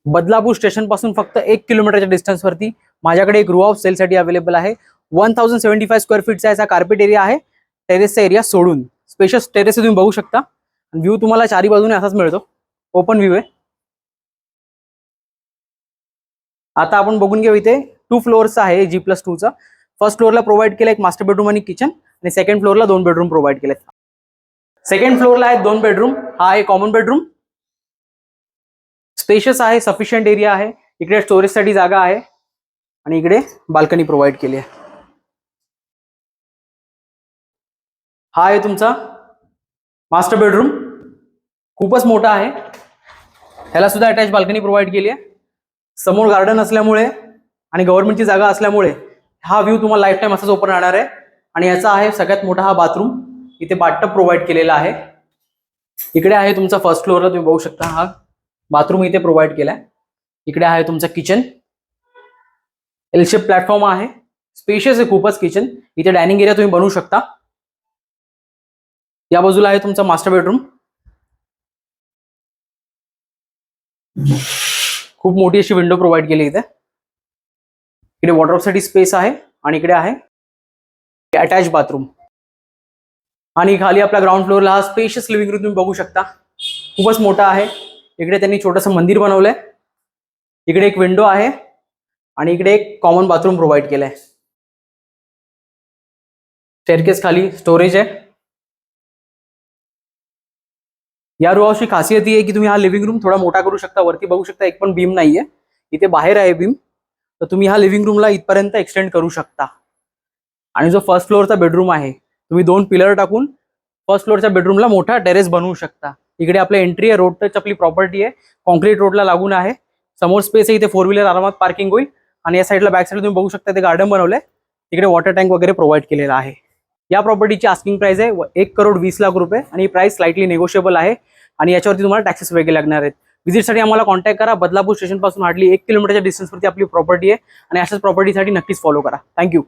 Badlapur station पासून फक्त 1 किलोमीटरच्या डिस्टन्स वरती माझ्याकडे एक रो हाऊस सेलसाठी अवेलेबल आहे. 1075 स्क्वेअर फीटचा याचा कार्पेट एरिया आहे. टेरेसचा एरिया सोडून स्पेशियस टेरेस तुम्ही बघू शकता. व्ह्यू तुम्हाला चारी बाजूने असाच मिळतो, ओपन व्ह्यू आहे. आता आपण बघून घेऊ. इथे 2 फ्लोअर्सचा आहे, G+2 चा. फर्स्ट फ्लोअरला प्रोव्हाइड केला एक मास्टर बेडरूम आणि किचन, आणि सेकंड फ्लोअरला 2 बेडरूम प्रोव्हाइड केले. सेकंड फ्लोअरला आहेत 2 बेडरूम. हा आहे कॉमन बेडरूम, स्पेशियस आहे, सफिशियंट एरिया आहे. इकडे स्टोरेजसाठी जागा आहे आणि इकडे बाल्कनी प्रोव्हाइड केली आहे. हा आहे तुमचा मास्टर बेडरूम, खूपच मोठा आहे. ह्याला सुद्धा अटॅच बाल्कनी प्रोव्हाइड केली आहे. समोर गार्डन असल्यामुळे आणि गव्हर्नमेंटची जागा असल्यामुळे हा व्ह्यू तुम्हाला लाईफ टाइम असाच ओपन राहणार आहे. आणि याचा आहे सगळ्यात मोठा हा बाथरूम. इथे बाथटब प्रोव्हाइड केलेला आहे. इकडे आहे तुमचा फर्स्ट फ्लोअरला तुम्ही बघू शकता हा बाथरूम इथे प्रोव्हाइड केलाय. इकडे आहे तुमचं किचन, एल शेप प्लॅटफॉर्म आहे, स्पेशियस आहे खूपच किचन. इथे डायनिंग एरिया तुम्ही बनवू शकता. या बाजूला आहे तुमचा मास्टर बेडरूम, खूप मोठी अशी विंडो प्रोव्हाइड केली इथे. इकडे वॉर्डरोबसाठी स्पेस आहे आणि इकडे आहे अटॅच बाथरूम. आणि खाली आपल्या ग्राउंड फ्लोअरला हा स्पेशियस लिव्हिंग रूम तुम्ही बघू शकता, खूपच मोठा आहे. इकडे त्यांनी छोटंसं मंदिर बनवलंय. इकडे एक विंडो आहे आणि इकडे एक कॉमन बाथरूम प्रोव्हाइड केलंय. स्टेअरकेस खाली स्टोरेज आहे. या रो हाऊसची खासियत ही आहे की तुम्ही हा लिव्हिंग रूम थोडा मोठा करू शकता. वरती बघू शकता एक पण बीम नाहीये, इथे बाहेर आहे बीम, तर तुम्ही हा लिव्हिंग रूमला इथपर्यंत एक्सटेंड करू शकता. आणि जो फर्स्ट फ्लोअरचा बेडरूम आहे, तुम्ही 2 पिलर टाकून फर्स्ट फ्लोअरच्या बेडरूमला मोठा टेरेस बनवू शकता. इकडे आपल्या एंट्री आहे, रोड टच आपली प्रॉपर्टी आहे, कॉन्क्रीट रोडला लागून आहे. समोर स्पेस आहे, इथे 4 व्हीलर आरामात पार्किंग होईल. आणि या साईडला बॅक साईडला तुम्ही बघू शकता ते गार्डन बनवलंय. तिकडे वॉटर टँक वगैरे प्रोव्हाइड केलेला आहे. या प्रॉपर्टीची आस्किंग प्राइस आहे 1,20,00,000 रुपये आणि ही प्राइस स्लाइटली निगोशिएबल आहे. आणि याच्यावरती तुम्हाला टॅक्सेस वेगळे लागणार आहेत. व्हिजिटसाठी आम्हाला कॉन्टॅक्ट करा. बदलापूर स्टेशन पासून हार्डली 1 किलोमीटरच्या डिस्टन्सवरती आपली प्रॉपर्टी आहे आणि अशाच प्रॉपर्टीसाठी नक्कीच फॉलो करा. थँक्यू.